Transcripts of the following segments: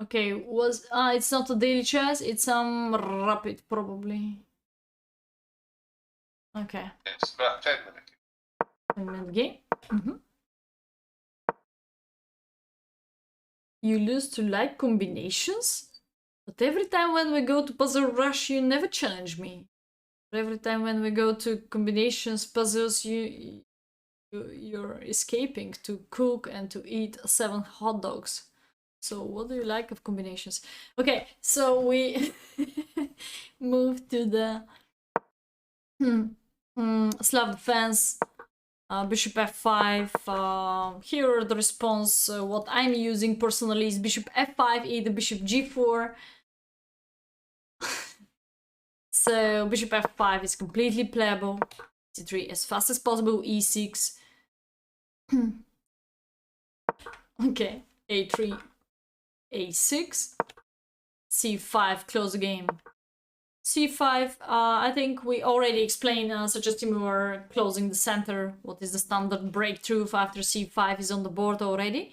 Okay, it's not a daily chess, it's some rapid probably. Okay. It's about 10 minutes. 10-minute game. You lose to light combinations? But every time when we go to puzzle rush, you never challenge me. But every time when we go to combinations, puzzles, you're escaping to cook and to eat 7 hot dogs. So what do you like of combinations? Okay, so we move to the Slav defense, bishop f5. Here the response, what I'm using personally is bishop f5, either bishop g4. So bishop f5 is completely playable. c3 as fast as possible, e6. Okay, a3, a6, c5, close the game. c5, I think we already explained, suggesting we were closing the center. What is the standard breakthrough after c5 is on the board already?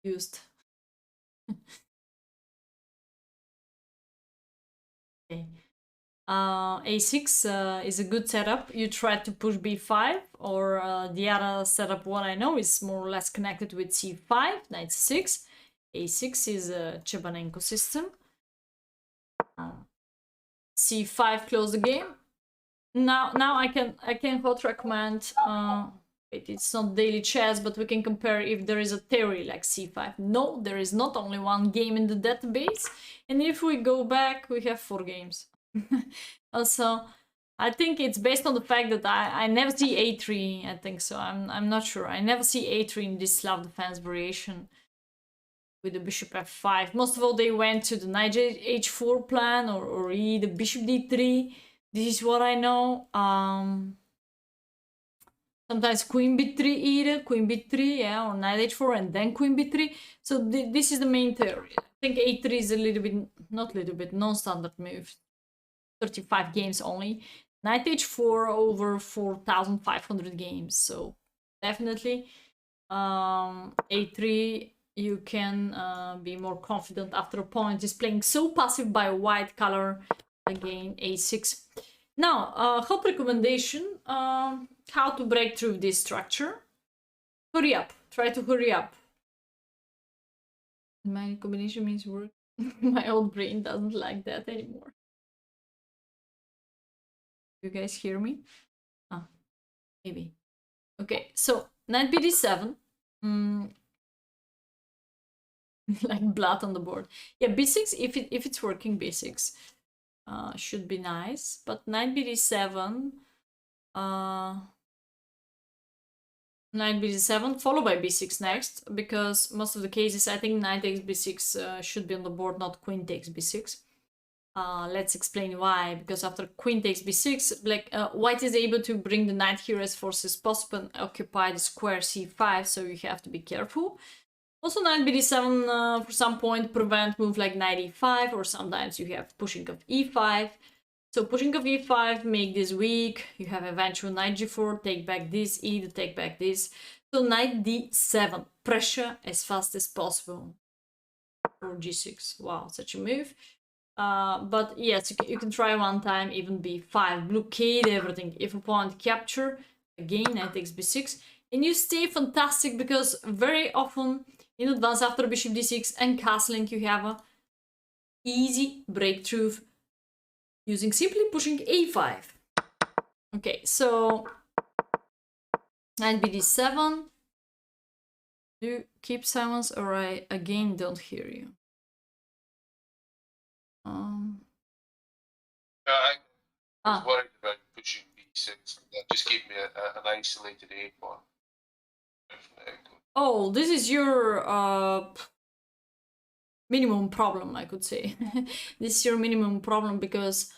Used. Okay. a6 is a good setup. You try to push b5, or the other setup, what I know, is more or less connected with c5, knight c6. a6 is a Chebanenko system. c5, close the game. Now I can hot recommend. It's not daily chess, but we can compare if there is a theory like c5. No, there is not only one game in the database, and if we go back, we have 4 games. Also, I think it's based on the fact that I never see a3. I think so. I'm not sure. I never see a3 in this Slav defense variation with the bishop f5. Most of all, they went to the knight h4 plan, or the bishop d3. This is what I know. Sometimes queen b3 either, queen b3, yeah, or knight h4 and then queen b3. So this is the main theory. I think a3 is a little bit, not little bit, non-standard move. 35 games only. Knight h4 over 4,500 games. So definitely a3, you can be more confident after opponent is playing so passive by white color. Again, a6. Now, hot recommendation, how to break through this structure. Hurry up. Try to hurry up. My combination means work. My old brain doesn't like that anymore. You guys hear me? Ah, maybe. Okay, so knight bd7. Like blood on the board. Yeah, b6, if it's working, b6 should be nice. But knight bd7, knight bd7 followed by b6 next, because most of the cases I think knight takes b6 should be on the board, not queen takes b6. Let's explain why. Because after queen takes b6, white is able to bring the knight here as fast as possible and occupy the square c5, so you have to be careful. Also, knight bd7 for some point prevent move like knight e5, or sometimes you have pushing of e5. So pushing of e5 make this weak. You have eventual knight g4, take back this, either take back this. So knight d7, pressure as fast as possible. Or g6, wow, such a move. But yes, you can try one time, even b5, blockade everything. If opponent capture, again knight takes b6, and you stay fantastic, because very often in advance after bishop d6 and castling you have a easy breakthrough using simply pushing a5. Okay, so knight bd7. Do you keep silence, or I again don't hear you? I was worried about pushing b6. That just gave me an isolated a pawn. Oh, this is your minimum problem, I could say. This is your minimum problem, because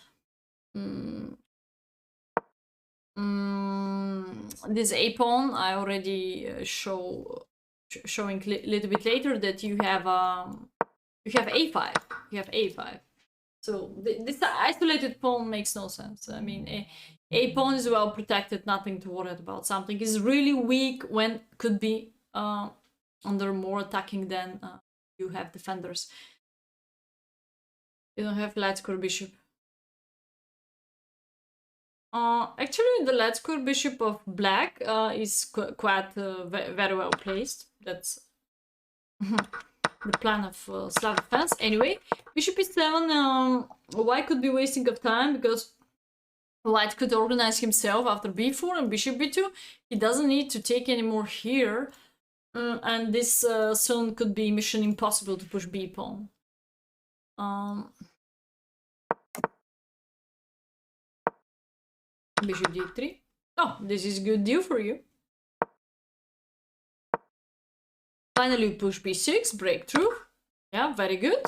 this a pawn I already showing little bit later that you have a5. You have a5. So this isolated pawn makes no sense. I mean, a pawn is well protected, nothing to worry about. Something is really weak when could be under more attacking than you have defenders. You don't have light square bishop. Actually, the light square bishop of black is quite very well placed. That's the plan of Slav defense. Anyway, bishop e7, white could be wasting of time because white could organize himself after b4 and bishop b2. He doesn't need to take any more here. And this soon could be mission impossible to push b pawn. Bishop d3. Oh, this is a good deal for you. Finally push b6, breakthrough. Yeah, very good.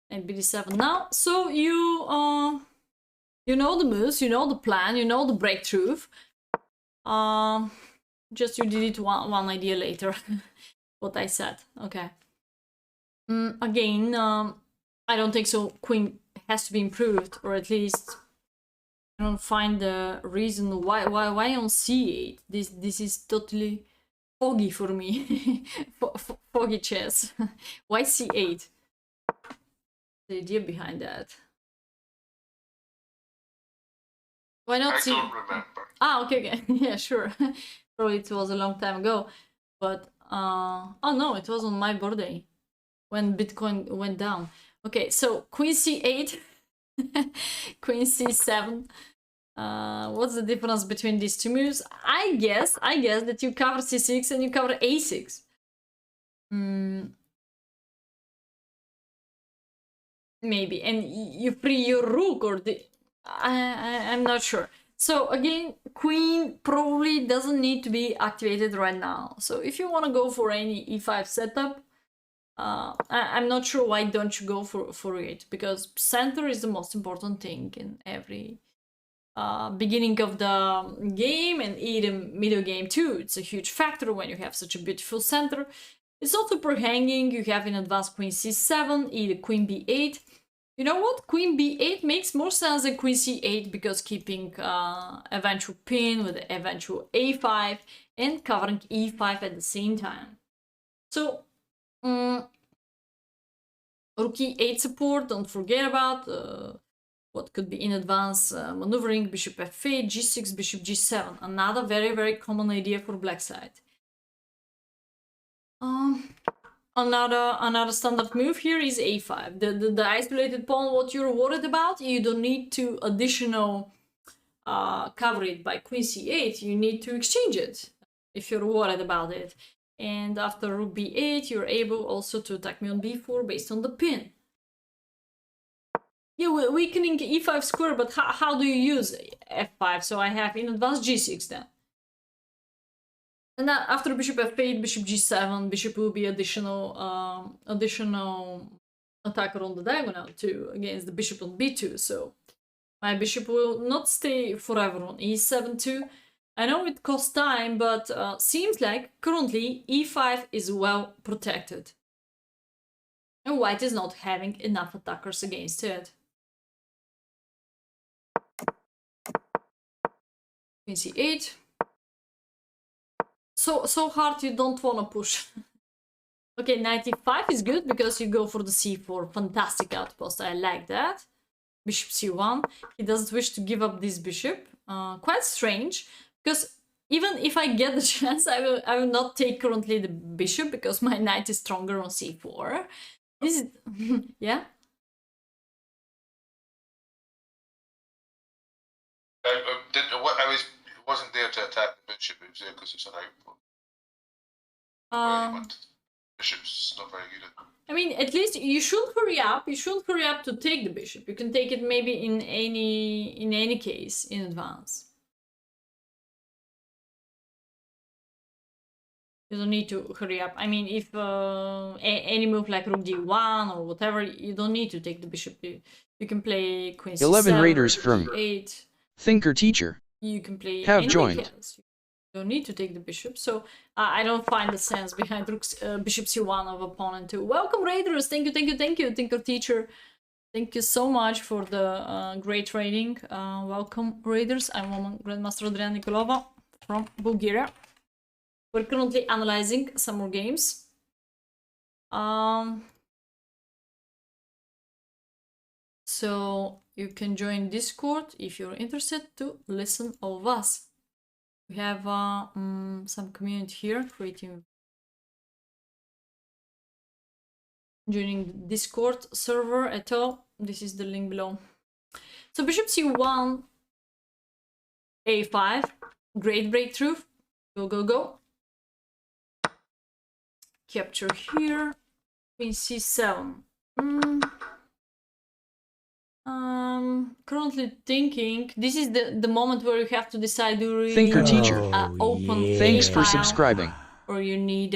And bd7 now. So you know the moves, you know the plan, you know the breakthrough. Just you delete one idea later. What I said. Okay. Again, I don't think so. Queen has to be improved, or at least I don't find the reason why on c8. This is totally foggy for me. Foggy chess. Why c8? The idea behind that. Why not I don't remember. Ah, okay. Yeah, sure. Probably it was a long time ago. But, oh no, it was on my birthday. When Bitcoin went down. Okay, so Queen c8. Queen c7. What's the difference between these two moves? I guess that you cover c6 and you cover a6. Maybe. And you free your rook, or the... I'm not sure. So again, queen probably doesn't need to be activated right now. So if you want to go for any e5 setup, I'm not sure why don't you go for it, because center is the most important thing in every beginning of the game, and even middle game too. It's a huge factor when you have such a beautiful center. It's also per hanging. You have in advance queen c7, either queen b8. You know what? Queen b8 makes more sense than queen c8, because keeping eventual pin with eventual a5 and covering e5 at the same time. So rook e8 support, don't forget about what could be in advance maneuvering, bishop f8, g6, bishop g7. Another very common idea for black side. Another standard move here is a5. The isolated pawn, what you're worried about, you don't need to additional cover it by queen c8. You need to exchange it if you're worried about it. And after rook b8, you're able also to attack me on b4 based on the pin. Yeah, weakening e5 square, but how do you use f5? So I have in advance g6 then. And then after bishop f8, bishop g7, bishop will be additional attacker on the diagonal too, against the bishop on b2. So my bishop will not stay forever on e7 too. I know it costs time, but seems like currently e5 is well protected. And white is not having enough attackers against it. Queen c8. So hard you don't want to push. Okay, knight e5 is good because you go for the c4. Fantastic outpost, I like that. Bishop c1. He doesn't wish to give up this bishop. Quite strange, because even if I get the chance, I will not take currently the bishop, because my knight is stronger on c4. This is... yeah? I wasn't there to attack the bishop. It was there because it's an output. Bishop's not very good at... I mean, at least you should hurry up. You should hurry up to take the bishop. You can take it maybe in any case in advance. You don't need to hurry up. I mean, if any move like rook d1 or whatever, you don't need to take the bishop. You can play queen c7. 11 raiders from 8. Thinker Teacher You can play have any joined. case. You don't need to take the bishop. So I don't find the sense behind bishop c1 of opponent too. Welcome raiders. Thank you, Thinker Teacher. Thank you so much for the great raiding. Welcome raiders. I'm Woman Grandmaster Adriana Nikolova from Bulgaria. We're currently analyzing some more games. So you can join Discord if you're interested to listen all of us. We have some community here creating, joining the Discord server at all. This is the link below. So bishop c1, a5, great breakthrough. Go, go, go. Capture here. Queen c7. Currently thinking this is the moment where you have to decide, do you really Thinker teacher. open Thanks a for file, subscribing. or you need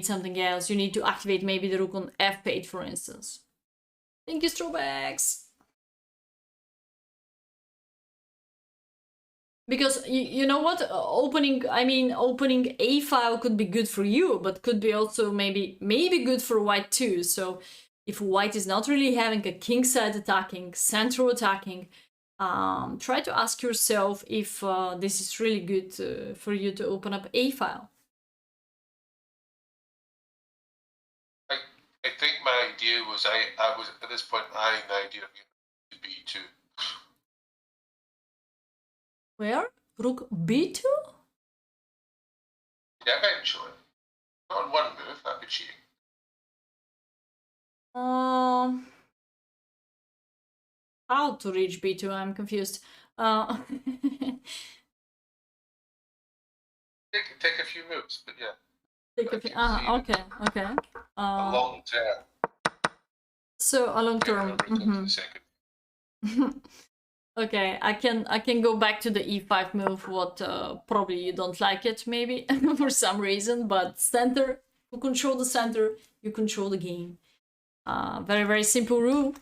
something else. You need to activate maybe the rook on f8, for instance. Thank you, Strawbacks. Because you know what, opening a file could be good for you, but could be also maybe good for white too. So if white is not really having a king side attacking, central attacking, try to ask yourself if this is really good for you to open up a file. I think my idea was I was at this point eyeing the idea of to b2. Where? Rook b2? Yeah, eventually. Not on one move, that'd be cheating. How to reach b2? I'm confused. Take a few moves, but yeah. Okay. A long term. So a long term. Okay, I can go back to the e5 move. What probably you don't like it, maybe for some reason, but center. You control the center. You control the game. Very, very simple rule.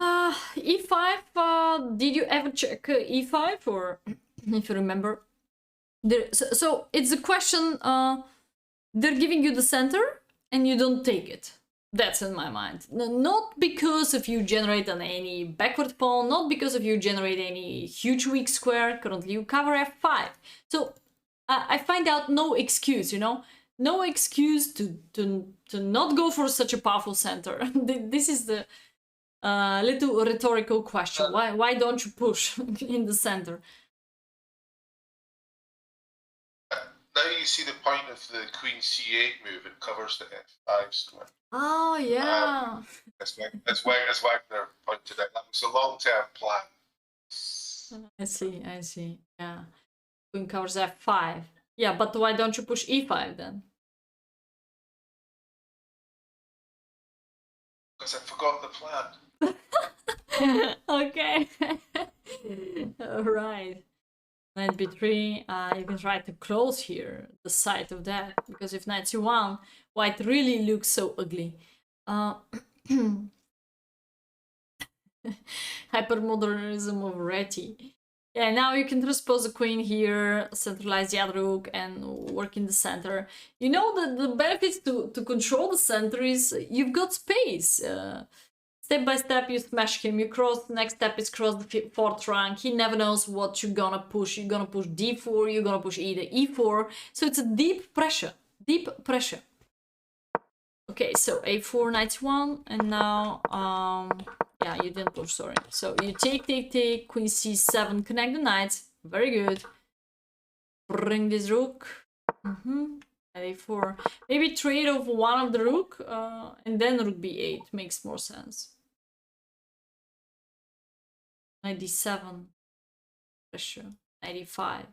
E5. Did you ever check e5, or if you remember? So it's a question. They're giving you the center, and you don't take it. That's in my mind. Not because if you generate any backward pawn, not because if you generate any huge weak square. Currently, you cover f5. So I find out no excuse, you know, no excuse to not go for such a powerful center. This is the little rhetorical question. Why don't you push in the center? Now you see the point of the queen c8 move. It covers the f5 square. Oh yeah. As Wagner pointed out, that was a long-term plan. I see. Yeah, queen covers f5. Yeah, but why don't you push e5 then? Because I forgot the plan. Okay. All right. Knight b3, you can try to close here the side of that, because if knight c1, white really looks so ugly. Hypermodernism of Reti. Yeah, now you can transpose the queen here, centralize the other rook, and work in the center. You know, the benefits to control the center is you've got space. Step by step, you smash him, you cross, the next step is cross the fourth rank. He never knows what you're gonna push. You're gonna push d4, you're gonna push either e4. So it's a deep pressure. Okay, so a4, knight 1, and now, yeah, you didn't push, sorry. So you take, queen c7, connect the knights. Very good. Bring this rook. A4. Maybe trade off one of the rook, and then rook b8 makes more sense. Knight d7. Pressure. 95.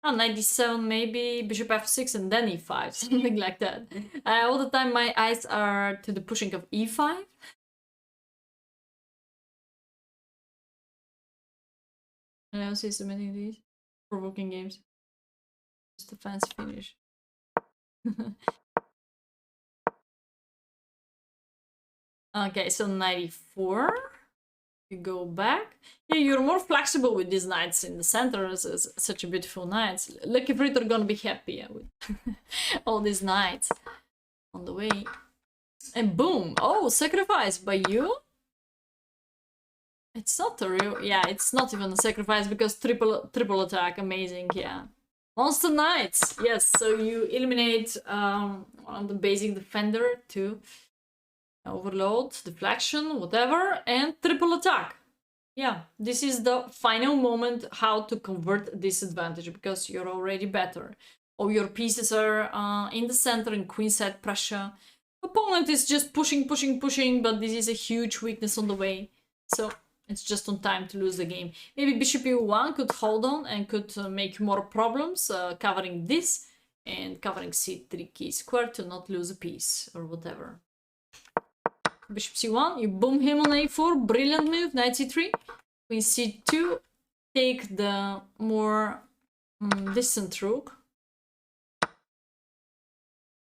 Oh, knight d7, maybe bishop f6 and then e5, something like that. All the time my eyes are to the pushing of e5. And I also submitting these provoking games. Just a fancy finish. Okay, so 94. You go back. Yeah, you're more flexible with these knights in the center. As such a beautiful knights. Lucky Frit are gonna be happy with all these knights on the way. And boom! Oh, sacrifice by you? It's not a real, yeah, it's not even a sacrifice because triple attack, amazing, yeah. Monster Knights, yes, so you eliminate on the basic defender to overload, deflection, whatever, and triple attack. Yeah, this is the final moment how to convert disadvantage because you're already better. All your pieces are in the center in queenside pressure. Opponent is just pushing, but this is a huge weakness on the way. So it's just on time to lose the game. Maybe bishop e1 could hold on and could make more problems covering this and covering c3 key square to not lose a piece or whatever. Bishop c1, you boom him on a4, brilliant move, knight c3. Queen c2, take the more distant rook.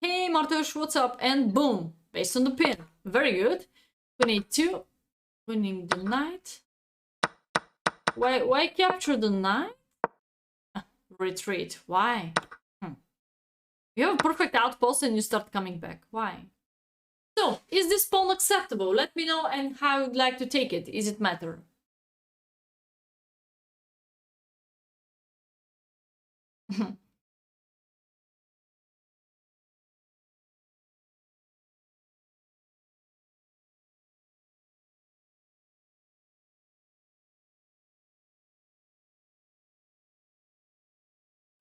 Hey Martos, what's up? And boom, based on the pin. Very good. Queen a2, winning the knight. Why capture the knight? Retreat, why? You have a perfect outpost and you start coming back, why? So, is this pawn acceptable? Let me know and how you'd like to take it. Is it matter?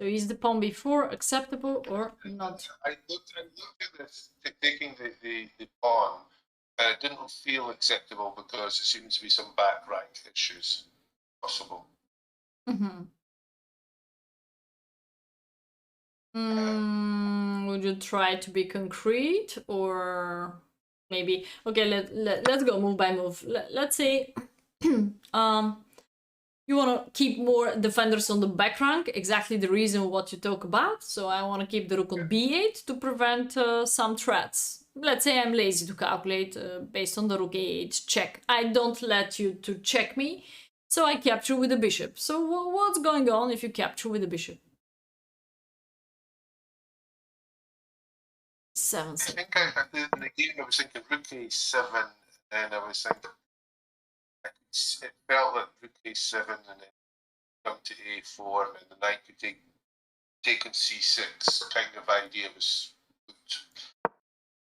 So is the pawn b4 acceptable or not? I looked at this, taking the pawn, and it didn't feel acceptable because there seems to be some back rank issues possible. Would you try to be concrete or maybe okay? Let's go move by move. Let's say you want to keep more defenders on the back rank, exactly the reason what you talk about. So I want to keep the rook on b8 to prevent some threats. Let's say I'm lazy to calculate based on the rook a8 check. I don't let you to check me, so I capture with the bishop. So what's going on if you capture with the bishop? 7. I think in the game I was thinking rook a7, and I was thinking it felt like rook a7 and then come to a4 and the knight could take on c6 kind of idea was good.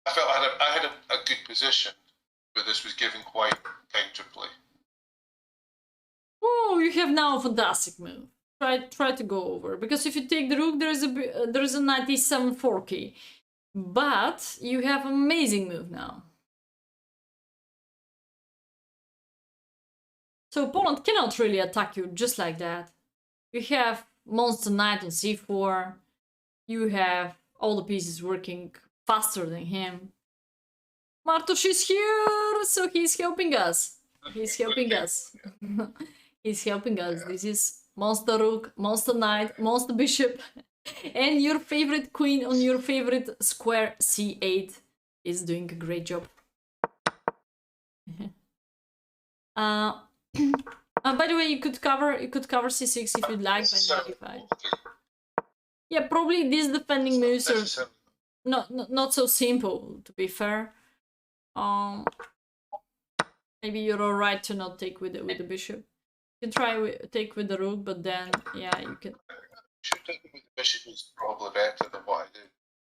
I felt I had a good position, but this was giving quite counterplay. Oh, you have now a fantastic move. Try to go over, because if you take the rook, there is a knight e7 4k, but you have an amazing move now. So opponent cannot really attack you just like that. You have monster knight on c4. You have all the pieces working faster than him. Martos is here, so he's helping us. He's helping us. He's helping us. This is monster rook, monster knight, monster bishop, and your favorite queen on your favorite square c8 is doing a great job. By the way, you could cover c6 if you'd like by knight e5. Yeah, probably these defending moves are not so simple, to be fair. Maybe you're alright to not take with the bishop. You can try take with the rook, but then yeah, you can. Shooting with the bishop is probably better than what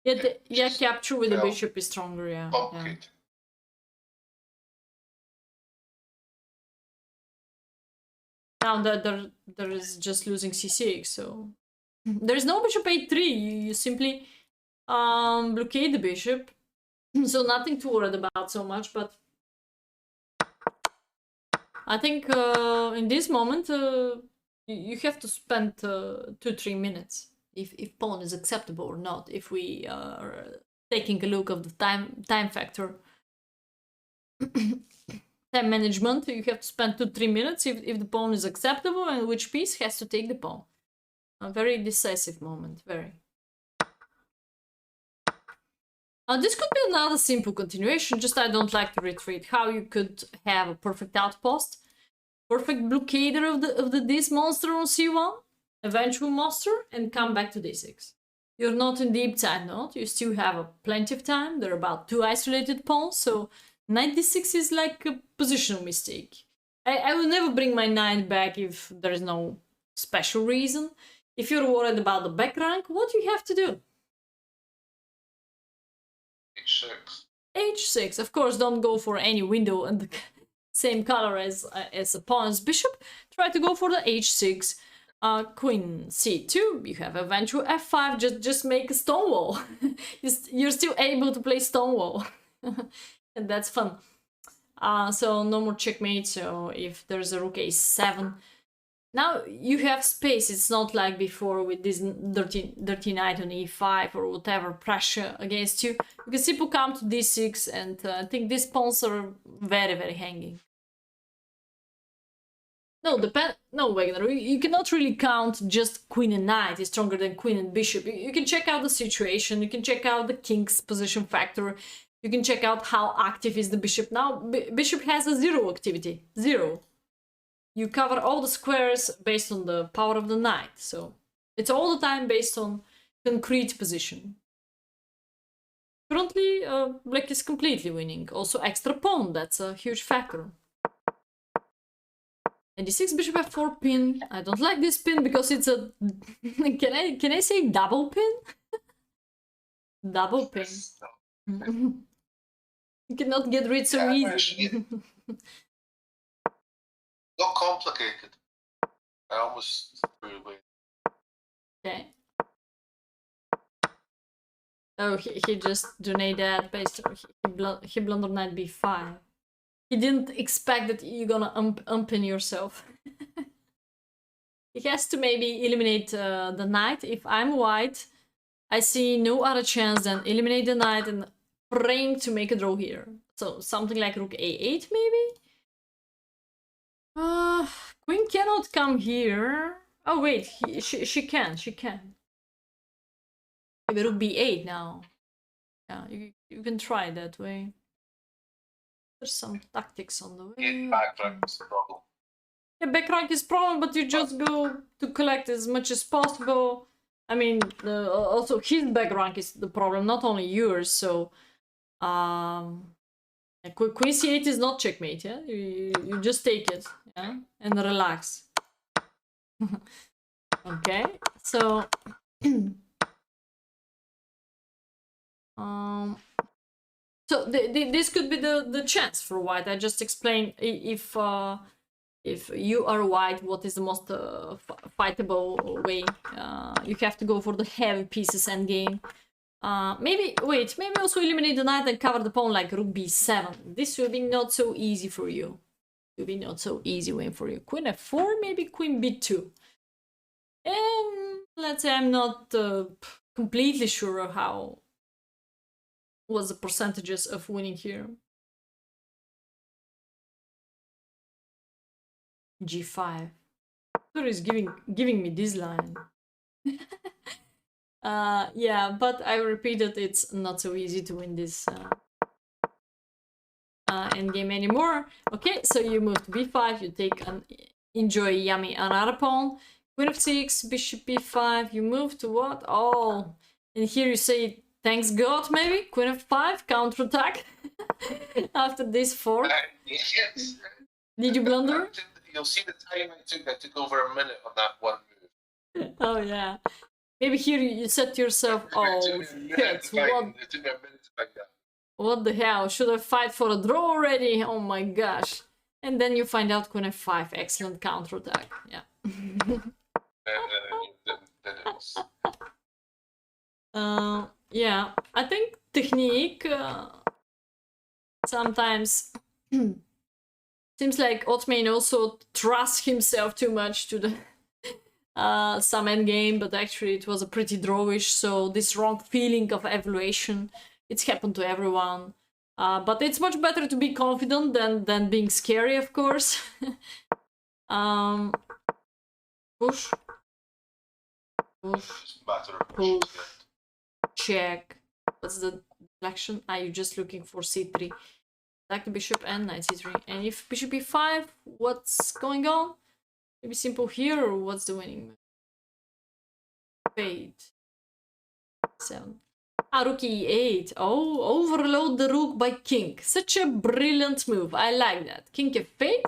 I do. Yeah, capture with the bishop is stronger. Yeah. Complicated. Now that there is just losing c6, so there is no bishop a3. You simply blockade the bishop, so nothing to worry about so much. But I think in this moment you have to spend 2-3 minutes if pawn is acceptable or not. If we are taking a look of the time factor. Time management, you have to spend 2-3 minutes if the pawn is acceptable and which piece has to take the pawn. A very decisive moment, very. This could be another simple continuation, just I don't like to retreat. How you could have a perfect outpost, perfect blockader of this monster on c1, eventual monster, and come back to d6. You're not in deep side knot, you still have plenty of time. There are about 2 isolated pawns, so knight d6 is like a positional mistake. I will never bring my knight back if there is no special reason. If you're worried about the back rank, what do you have to do? H6. H6. Of course, don't go for any window and the same color as opponent's bishop. Try to go for the H6. Queen C2. You have eventual F5. Just make a stone wall. You're still able to play stone wall, and that's fun. So no more checkmate. So if there's a rook A7. Now you have space, it's not like before with this dirty knight on e5 or whatever pressure against you. You can simply come to d6 and I think these pawns are very, very hanging. No, Wagner, you cannot really count just queen and knight is stronger than queen and bishop. You can check out the situation, you can check out the king's position factor, you can check out how active is the bishop. Now, bishop has a 0 activity, 0. You cover all the squares based on the power of the knight, so it's all the time based on concrete position. Currently, black is completely winning. Also extra pawn, that's a huge factor. And d6 bishop f4 pin. I don't like this pin because it's a... can I say double pin? Double pin. You cannot get rid so easy. Not complicated. I almost threw away. Okay. Oh, he just donated that based on he blundered knight b5. He didn't expect that you're gonna ump in yourself. He has to maybe eliminate the knight. If I'm white, I see no other chance than eliminate the knight and praying to make a draw here. So something like rook a8 maybe? Queen cannot come here. Oh wait, she can. Maybe rook b8 now. Yeah, you can try that way. There's some tactics on the way. Yeah, back rank is the problem. Yeah, back rank is problem, but you just go to collect as much as possible. I mean, also his back rank is the problem, not only yours. So, Queen c8 is not checkmate. Yeah, you just take it. Yeah, and relax. Okay, so so this could be the chance for white. I just explained if you are white, what is the most fightable way. You have to go for the heavy pieces endgame. Maybe also eliminate the knight and cover the pawn like rook b7. This will be not so easy for you. It will be not so easy win for you. Queen f4, maybe queen b2. And let's say I'm not completely sure of how was the percentages of winning here. g5. Who is giving me this line? Yeah, but I repeat that it's not so easy to win this endgame anymore. Okay, so you move to b5, you take an enjoy yummy another pawn. Queen f6, bishop b5, you move to what? Oh, and here you say thanks God, maybe? Queen f5, counterattack after this fork. Yes. Did you blunder? You'll see the time I took over a minute on that one move. Oh yeah. Maybe here you said to yourself, oh shit, what the hell? Should I fight for a draw already? Oh my gosh. And then you find out Queen f5, excellent counterattack. Yeah. Yeah, I think technique sometimes seems like Otman also trusts himself too much to the some endgame, but actually it was a pretty drawish, so this wrong feeling of evaluation, it's happened to everyone. But it's much better to be confident than being scary, of course. Push. Push. Check. What's the deflection? You're just looking for c3. Attack the bishop and knight c3. And if bishop e5, what's going on? Maybe simple here, or what's the winning move? Fade. 7. Rook e8. Oh, overload the rook by king. Such a brilliant move. I like that. King f8.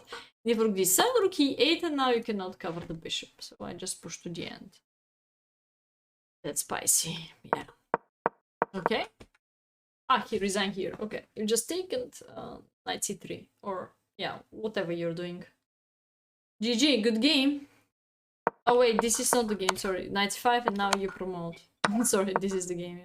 If rook d7, rook e8, and now you cannot cover the bishop. So I just push to the end. That's spicy. Yeah. Okay. Ah, he resigned here. Okay. You just take and knight c3. Or, yeah, whatever you're doing. GG, good game. Oh wait, this is not the game, sorry. Knight 5 and now you promote. Sorry, this is the game.